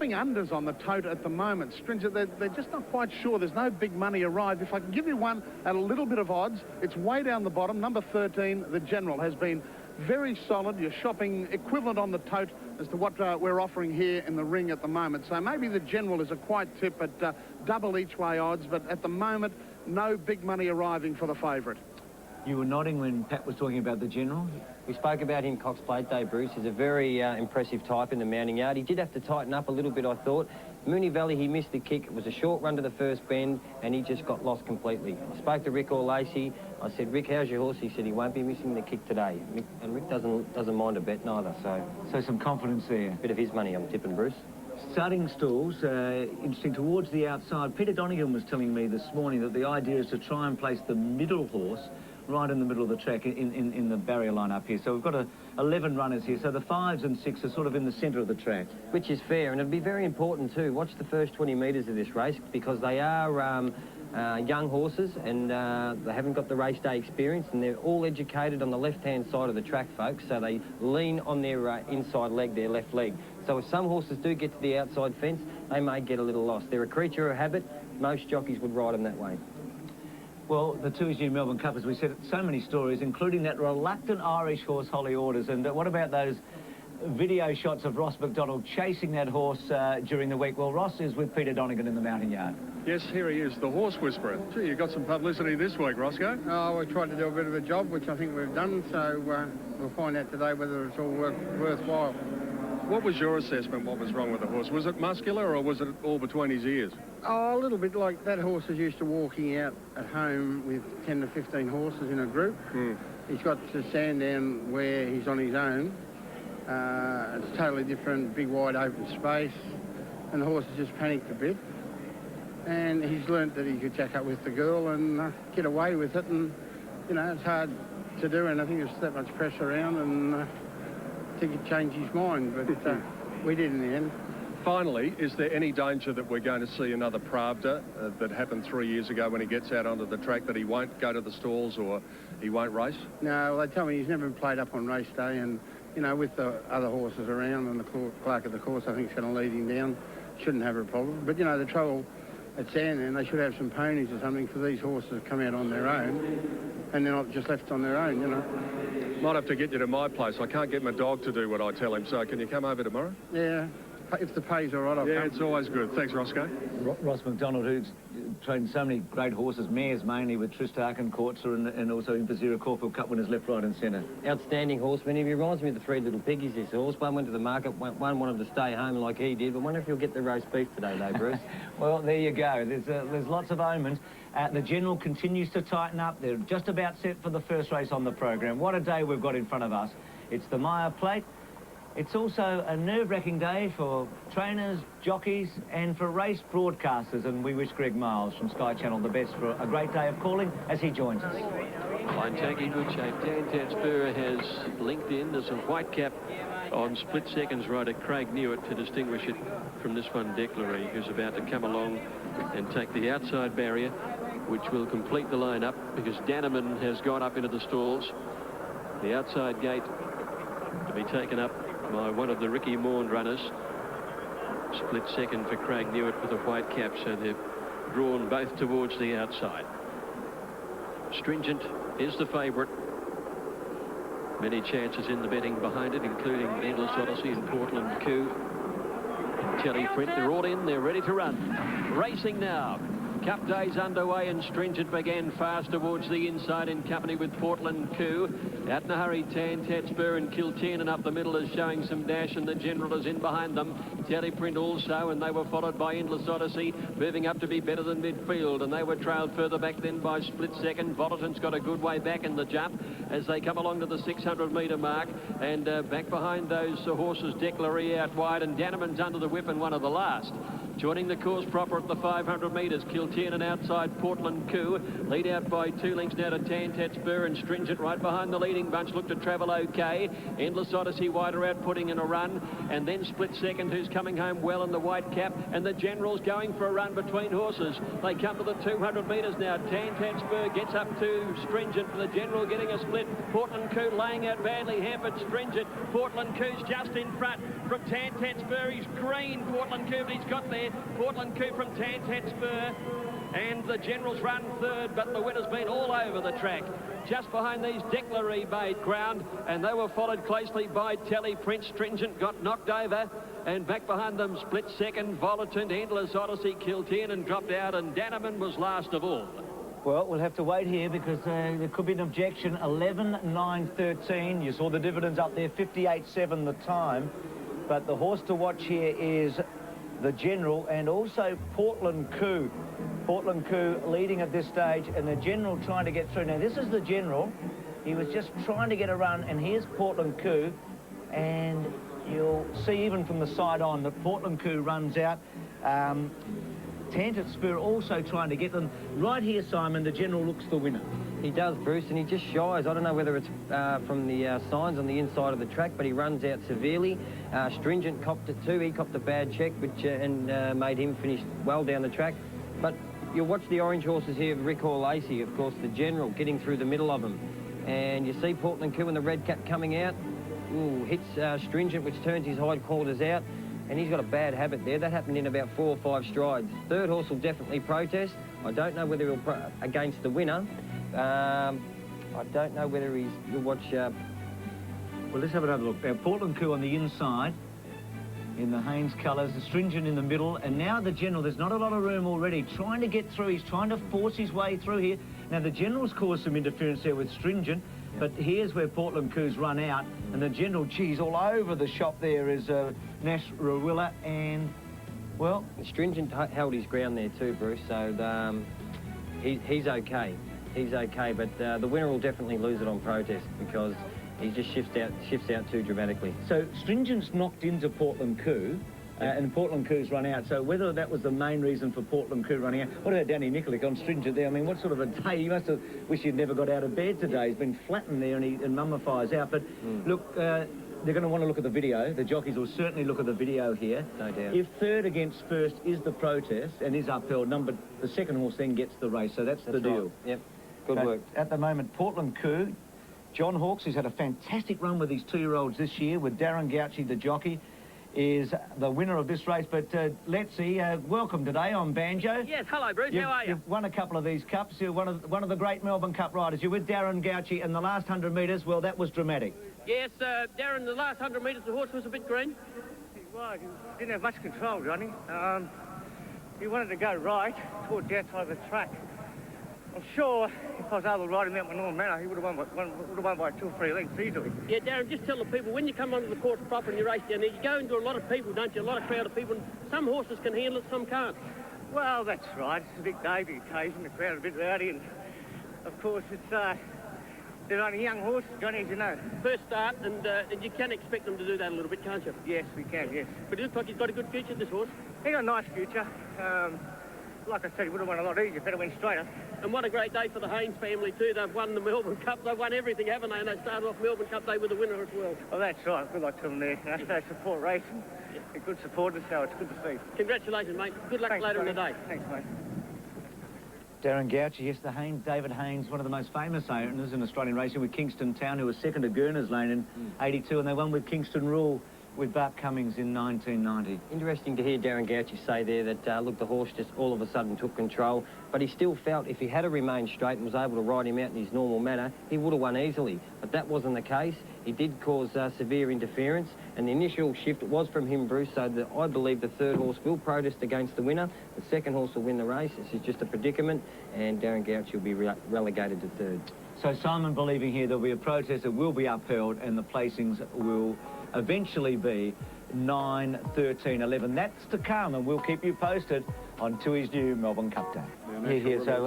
getting unders on the tote at the moment. Stringent, they're just not quite sure. There's no big money arrived. If I can give you one at a little bit of odds, it's way down the bottom. Number 13, the General, has been very solid. You're shopping equivalent on the tote as to what we're offering here in the ring at the moment. So maybe the General is a quite tip at double each way odds, but at the moment, no big money arriving for the favourite. You were nodding when Pat was talking about the General. We spoke about him Cox Plate Day, Bruce. He's a very impressive type in the mounting yard. He did have to tighten up a little bit, I thought. Moonee Valley, he missed the kick. It was a short run to the first bend, and he just got lost completely. I spoke to Rick Orlacey. I said, Rick, how's your horse? He said he won't be missing the kick today. And Rick doesn't mind a bet neither, So some confidence there. Bit of his money, I'm tipping, Bruce. Starting stalls, interesting, towards the outside. Peter Donegan was telling me this morning that the idea is to try and place the middle horse right in the middle of the track in the barrier line up here. So we've got 11 runners here. So the 5s and 6 are sort of in the centre of the track. Which is fair, and it'll be very important too. Watch the first 20 metres of this race, because they are young horses, and they haven't got the race day experience, and they're all educated on the left-hand side of the track, folks, so they lean on their inside leg, their left leg. So if some horses do get to the outside fence, they may get a little lost. They're a creature of habit. Most jockeys would ride them that way. Well, the 2 New Melbourne Cup, as we said, so many stories, including that reluctant Irish horse, Holly Orders. And what about those video shots of Ross McDonald chasing that horse during the week? Well, Ross is with Peter Donegan in the mounting yard. Yes, here he is, the horse whisperer. Gee, you got some publicity this week, Roscoe. Oh, we tried to do a bit of a job, which I think we've done, so we'll find out today whether it's all worthwhile. What was your assessment? What was wrong with the horse? Was it muscular, or was it all between his ears? Oh, a little bit like that horse is used to walking out at home with 10 to 15 horses in a group. He's got to stand down where he's on his own. It's totally different, big wide open space, and the horse has just panicked a bit. And he's learnt that he could jack up with the girl and get away with it, and, you know, it's hard to do, and I think there's that much pressure around, and I think it changed his mind, but we did in the end. Finally, is there any danger that we're going to see another Pravda that happened 3 years ago when he gets out onto the track, that he won't go to the stalls or he won't race? No, well, they tell me he's never been played up on race day, and, you know, with the other horses around and the clerk of the course, I think, is going to lead him down. Shouldn't have a problem. But, you know, the trouble at Sandown, they should have some ponies or something for these horses to come out on their own, and they're not just left on their own, you know. Might have to get you to my place. I can't get my dog to do what I tell him, so can you come over tomorrow? Yeah, if the pay's all right, I'll come. Yeah, it's always good. Thanks, Roscoe. Ross McDonald, who's trained so many great horses, mares mainly, with Tristark and Courtser, and also in Bazira Caulfield Cup winners left, right and centre. Outstanding horseman. He reminds me of the 3 little piggies, this horse. One went to the market, one wanted to stay home like he did, but I wonder if he'll get the roast beef today, though, Bruce. Well, there you go. There's lots of omens. The General continues to tighten up. They're just about set for the first race on the program. What a day we've got in front of us. It's the Myer Plate. It's also a nerve-wracking day for trainers, jockeys, and for race broadcasters, and we wish Greg Miles from Sky Channel the best for a great day of calling as he joins us. Line taking good shape. Tantat Spur has linked in. There's a white cap on split seconds rider Craig Newitt to distinguish it from this one, Declary, who's about to come along and take the outside barrier, which will complete the line-up because Danneman has gone up into the stalls. The outside gate to be taken up by one of the Ricky Maund runners. Split second for Craig Newitt with a white cap, so they've drawn both towards the outside. Stringent is the favourite. Many chances in the betting behind it, including Endless Odyssey and Portland Coup. Telly Print, they're all in, they're ready to run. Racing now. Cup Day's underway, and Stringent began fast towards the inside in company with Portland Coup. Out in a hurry, Tantat Spur and Kiltiernan up the middle is showing some dash, and the General is in behind them. Teleprint also, and they were followed by Endless Odyssey, moving up to be better than midfield, and they were trailed further back then by split second. Votterton's got a good way back in the jump as they come along to the 600-metre mark, and back behind those horses, Declary out wide, and Danneman's under the whip in one of the last. Joining the course proper at the 500 metres, Kiltien and outside Portland Coup. Lead out by 2 lengths now to Tantat, Spur and Stringent right behind the leading bunch. Look to travel okay. Endless Odyssey wider out, putting in a run. And then Split Second, who's coming home well in the white cap. And the General's going for a run between horses. They come to the 200 metres now. Tantat, Spur gets up to Stringent for the General, getting a split. Portland Coup laying out badly, hampered Stringent. Portland Cou's just in front from Tantat, Spur. He's green, Portland Coup, but he's got there. Portland Coup from Tantat, Spur, and the General's run third, but the winner's been all over the track. Just behind these Declaree made ground, and they were followed closely by Telly Prince. Stringent got knocked over, and back behind them, Split Second, Volatant, Endless Odyssey, Kiltien, and dropped out, and Danneman was last of all. Well, we'll have to wait here because there could be an objection. 11-9-13. You saw the dividends up there, 58-7 the time. But the horse to watch here is the General and also Portland Coup. Portland Coup leading at this stage, and the General trying to get through. Now, this is the General. He was just trying to get a run, and here's Portland Coup. And you'll see even from the side on that Portland Coup runs out. Tantat, Spur also trying to get them. Right here, Simon, the General looks the winner. He does, Bruce, and he just shies. I don't know whether it's from the signs on the inside of the track, but he runs out severely. Stringent copped it too. He copped a bad check, which and made him finish well down the track. But you'll watch the orange horses here, Rick or Lacey, of course, the General getting through the middle of them. And you see Portland Coup and the red cap coming out. Ooh, hits Stringent, which turns his hindquarters out. And he's got a bad habit there. That happened in about 4 or 5 strides. Third horse will definitely protest. I don't know whether he'll against the winner. I don't know whether you'll watch... Well, let's have another look. Now, Portland Coup on the inside in the Haynes colours, the Stringent in the middle, and now the General. There's not a lot of room already. Trying to get through. He's trying to force his way through here. Now, the General's caused some interference there with Stringent, but here's where Portland Cou's run out, and the General, geez, all over the shop there is Nash Rawilla, and, well... Stringent held his ground there too, Bruce, so he's okay. He's okay, but the winner will definitely lose it on protest because he just shifts out too dramatically. So Stringent's knocked into Portland Coup, and Portland Cou's run out. So whether that was the main reason for Portland Coup running out. What about Danny Nikolic on Stringent there? I mean, what sort of a day? He must have wished he'd never got out of bed today. He's been flattened there and mummifies out. But look, they're going to want to look at the video. The jockeys will certainly look at the video here. No doubt. If third against first is the protest and is upheld, the second horse then gets the race. So that's the deal. Right. Yep. Good work. At the moment, Portland Coup, John Hawkes, who's had a fantastic run with his 2-year-olds this year, with Darren Gauci, the jockey, is the winner of this race. But let's see, welcome today on Banjo. Yes, hello, Bruce. How are you? You've won a couple of these cups. You're one of the great Melbourne Cup riders. You're with Darren Gauci, and the last 100 metres, well, that was dramatic. Yes, Darren, the last 100 metres, the horse was a bit green. Well, he didn't have much control, Johnny. He wanted to go right towards the outside of the track. I'm sure if I was able to ride him out in a normal manner, he would have won by 2 or 3 lengths easily. Yeah, Darren, just tell the people, when you come onto the course proper and you race down there, you go into a lot of people, don't you? A lot of crowd of people. And some horses can handle it, some can't. Well, that's right. It's a bit Davey occasion, the crowd a bit rowdy, and of course it's they're only young horses, Johnny, as you know. First start, and you can expect them to do that a little bit, can't you? Yes, we can, yes. But it looks like he's got a good future, this horse. He's got a nice future. Like I said, he would have won a lot easier if he'd have went straighter. And what a great day for the Haynes family too. They've won the Melbourne Cup. They've won everything, haven't they? And they started off Melbourne Cup Day with the winner as well. Well, that's right. Good luck to them there. They support racing. They're good supporters, so it's good to see. Congratulations, mate. Good luck later in the day. Thanks, mate. Darren Gauci, yes, David Haynes, one of the most famous owners in Australian racing with Kingston Town, who was second to Gurner's Lane in 82, and they won with Kingston Rule with Bart Cummings in 1990. Interesting to hear Darren Gauci say there that, look, the horse just all of a sudden took control, but he still felt if he had remained straight and was able to ride him out in his normal manner, he would have won easily. But that wasn't the case. He did cause severe interference, and the initial shift was from him, Bruce, so that I believe the third horse will protest against the winner. The second horse will win the race. This is just a predicament, and Darren Gauci will be relegated to third. So Simon believing here there'll be a protest that will be upheld and the placings will eventually be 9, 13, 11. That's to come, and we'll keep you posted on Tui's new Melbourne Cup Day. Here, so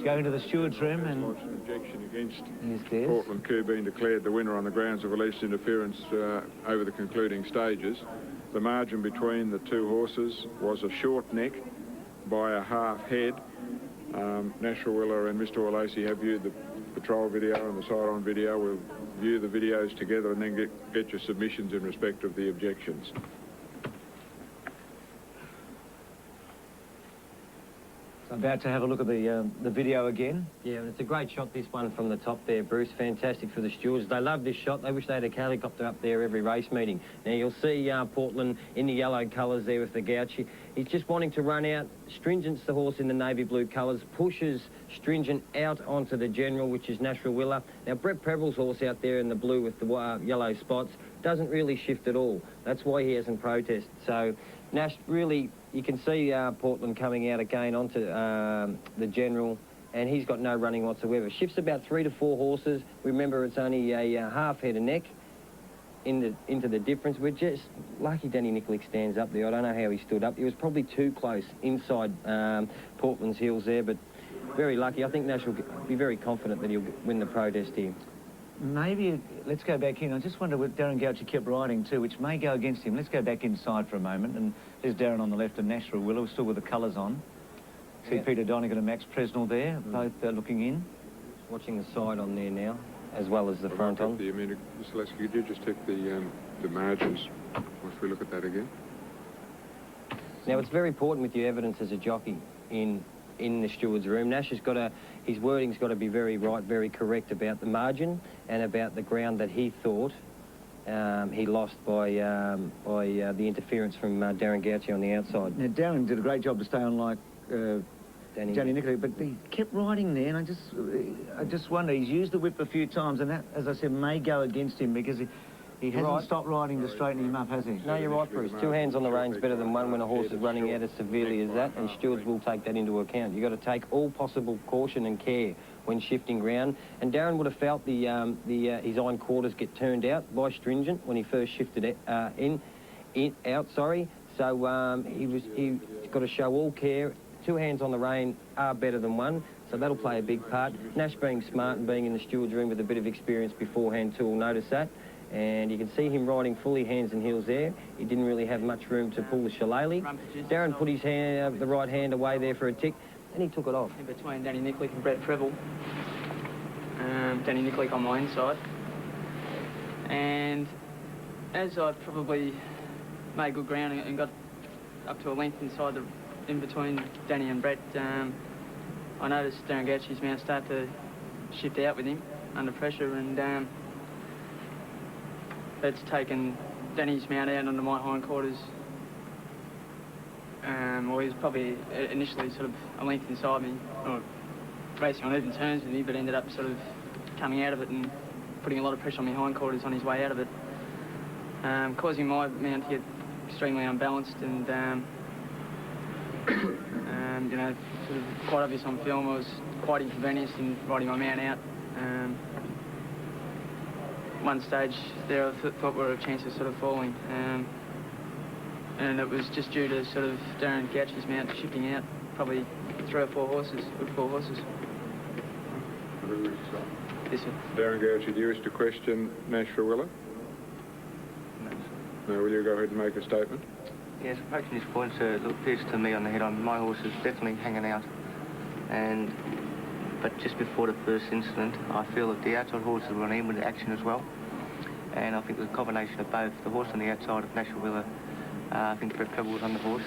going to the steward's room and an objection against Des. Portland Coup being declared the winner on the grounds of released interference over the concluding stages. the margin between the two horses was a short neck by a half head. Nashua and Mr. O'Lacey have viewed the patrol video and the sidearm video. We'll view the videos together and then get your submissions in respect of the objections. About to have a look at the video again. Yeah, it's a great shot, this one from the top there, Bruce. Fantastic for the stewards. They love this shot. They wish they had a helicopter up there every race meeting. Now, you'll see Portland in the yellow colours there with the gouch. He's just wanting to run out. Stringent's the horse in the navy blue colours. Pushes Stringent out onto the general, which is Nashua Willa. Now, Brett Preble's horse out there in the blue with the yellow spots doesn't really shift at all. That's why he hasn't protested. So, Nash really... You can see Portland coming out again onto the general, and he's got no running whatsoever. Shifts about 3 to 4 horses. Remember, it's only a half head of neck into the difference. We're just lucky Danny Nicholik stands up there. I don't know how he stood up. He was probably too close inside Portland's heels there, but very lucky. I think Nash will be very confident that he'll win the protest here. Maybe, let's go back in. I just wonder what Darren Goucher kept riding too, which may go against him. Let's go back inside for a moment. And there's Darren on the left and Nashua Willow, still with the colours on. See Peter Donegan and Max Presnell there, both looking in. Watching the side on there now, as well as the front on. Mr. Lasky, could you just take the margins once we look at that again? Now, it's very important with your evidence as a jockey in the steward's room. Nash has got to, his wording's got to be very right, very correct about the margin and about the ground that he thought he lost by the interference from Darren Goucher on the outside. Now, Darren did a great job to stay on like Danny Nicholik, but he kept riding there, and I just wonder, he's used the whip a few times, and that, as I said, may go against him because he hasn't stopped riding to straighten him up, has he? No, you're right, Bruce. 2 hands on the reins better than one when a horse is running out as severely as that, and stewards will take that into account. You've got to take all possible caution and care when shifting ground. And Darren would have felt his iron quarters get turned out by Stringent when he first shifted out. So he's got to show all care. 2 hands on the rein are better than one, so that'll play a big part. Nash being smart and being in the steward's room with a bit of experience beforehand too will notice that. And you can see him riding fully hands and heels there. He didn't really have much room to pull the shillelagh. Darren put his hand, the right hand away there for a tick, and he took it off. In between Danny Nicholik and Brett Preble. Danny Nicholik on my inside. And as I probably made good ground and got up to a length in between Danny and Brett, I noticed Darren Goucher's mount start to shift out with him under pressure, and that's taken Danny's mount out onto my hindquarters. Well, he was probably initially sort of a length inside me, or racing on even terms with me, but ended up sort of coming out of it and putting a lot of pressure on my hindquarters on his way out of it, causing my mount to get extremely unbalanced and, you know, sort of quite obvious on film. I was quite inconvenienced in riding my mount out. One stage there I thought we were a chance of sort of falling, and it was just due to sort of Darren Goucher's mount shifting out probably 3 or 4 horses, good 4 horses. Yes, sir. Darren Goucher, do you wish to question Nashua Willa? No, will you go ahead and make a statement? Yes, approaching this point, sir, it appears to me on the head-on, my horse is definitely hanging out, but just before the first incident, I feel that the outside horses were on in with the action as well. And I think it was a combination of both. The horse on the outside of Nashua Willa, I think Brett Preble was on the horse.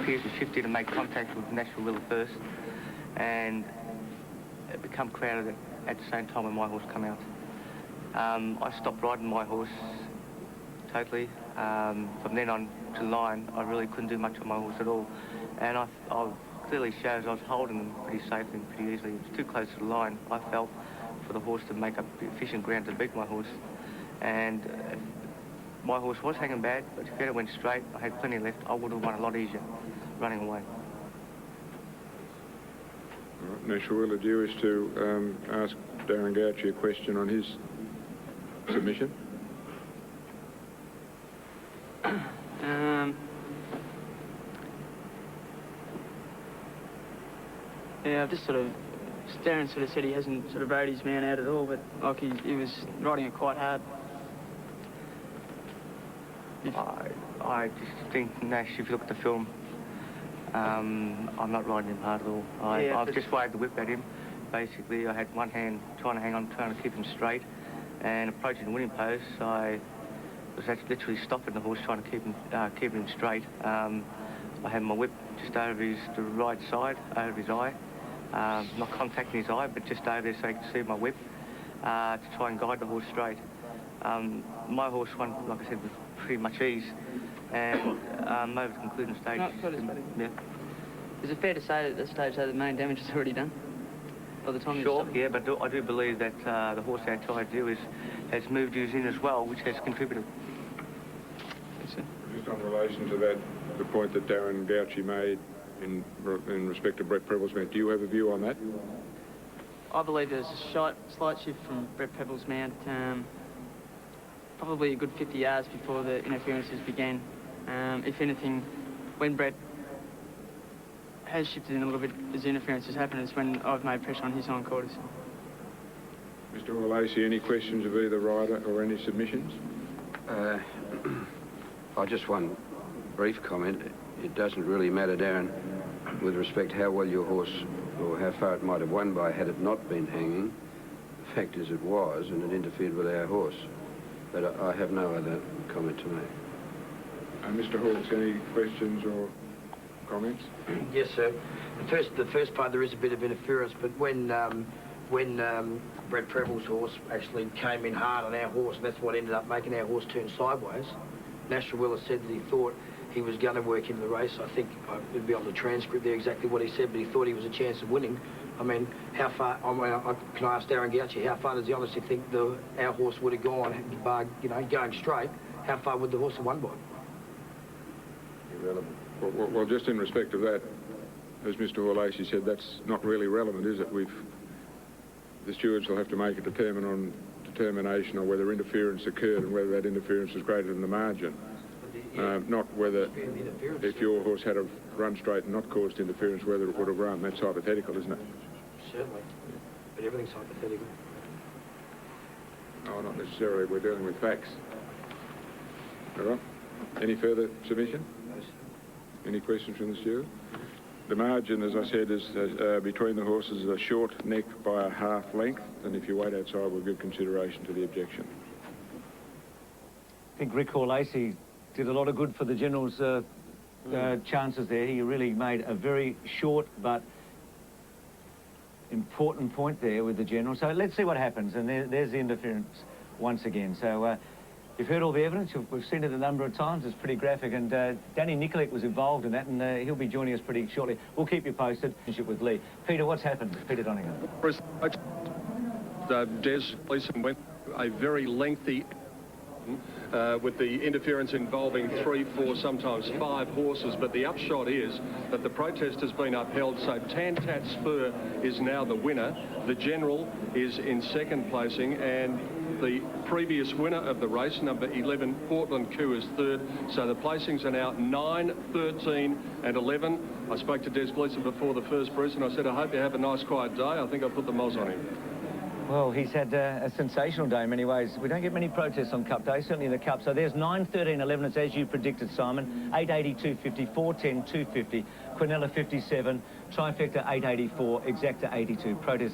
Appears to shift in and make contact with Nashua Willa first. And it become crowded at the same time when my horse come out. I stopped riding my horse totally. From then on to line, I really couldn't do much on my horse at all. And I clearly shows I was holding them pretty safely and pretty easily. It was too close to the line, I felt, for the horse to make up efficient ground to beat my horse. And my horse was hanging bad, but if it went straight, I had plenty left, I would have won a lot easier running away. All right, Nashua Willa, do you wish to ask Darren Goucher a question on his submission? Yeah, I've just sort of, Darren sort of said he hasn't sort of rode his man out at all, but like he was riding it quite hard. I just think, Nash, if you look at the film, I'm not riding him hard at all. I've just waved the whip at him. Basically, I had one hand trying to hang on, trying to keep him straight, and approaching the winning post, I was actually literally stopping the horse, trying to keep him straight. I had my whip just over the right side, over his eye, not contacting his eye, but just over there so he could see my whip, to try and guide the horse straight. My horse won, like I said, with pretty much ease, and over the concluding stage. Yeah. Is it fair to say that at this stage that the main damage is already done? By the time Sure, yeah, but I do believe that the horse outside you has moved you in as well, which has contributed. Yes, sir. Just on relation to that, the point that Darren Gouchy made in respect to Brett Preble's mount, do you have a view on that? I believe there's a slight shift from Brett Preble's mount, probably a good 50 yards before the interferences began. If anything, when Brett has shifted in a little bit as interferences happen, is when I've made pressure on his hindquarters. Mr. Lacey, any questions of either rider or any submissions? Just one brief comment. It doesn't really matter, Darren, with respect to how well your horse or how far it might have won by had it not been hanging. The fact is it was, and it interfered with our horse. But I have no other comment to make. Mr. Hawkes, any questions or comments? Yes, sir. The first part, there is a bit of interference, but when Brett Preble's horse actually came in hard on our horse, and that's what ended up making our horse turn sideways, National Willer said that he thought he was going to work into the race. I think it'd be on the transcript there exactly what he said, but he thought he was a chance of winning. I mean, how far, can I ask Darren Gouchy, how far does he honestly think our horse would have gone, going straight? How far would the horse have won by? Irrelevant. Well, just in respect of that, as Mr. Lacey said, that's not really relevant, is it? The stewards will have to make a determination on whether interference occurred and whether that interference was greater than the margin. Not whether, if your horse had a run straight and not caused interference, whether it would have run. That's hypothetical, isn't it? Certainly. But everything's hypothetical. No, not necessarily. We're dealing with facts. All right. Any further submission? Any questions from the steward? The margin, as I said, is between the horses a short neck by a half length, and if you wait outside, we'll give consideration to the objection. I think Rick Lacey did a lot of good for the General's chances there. He really made a very short but important point there with the General. So let's see what happens, and there's the interference once again. So you've heard all the evidence. We've seen it a number of times. It's pretty graphic, and Danny Nikolic was involved in that, and he'll be joining us pretty shortly. We'll keep you posted. With Lee. Peter, what's happened? Peter Donegan. Des Gleeson went a very lengthy with the interference involving 3, 4, sometimes 5 horses, but the upshot is that the protest has been upheld, so Tantat Spur is now the winner. The General is in second placing, and the previous winner of the race, number 11, Portland Coup, is third. So the placings are now 9, 13 and 11. I spoke to Des Gleeson before the first, Bruce, and I said, I hope you have a nice quiet day. I think I'll put the moz on him. Well, he's had a sensational day in many ways. We don't get many protests on Cup Day, certainly in the Cup. So there's 9, 13, 11. It's as you predicted, Simon. 880, 250, 410, 250. Quinella 57. Trifecta 884. Exacta 82. Protest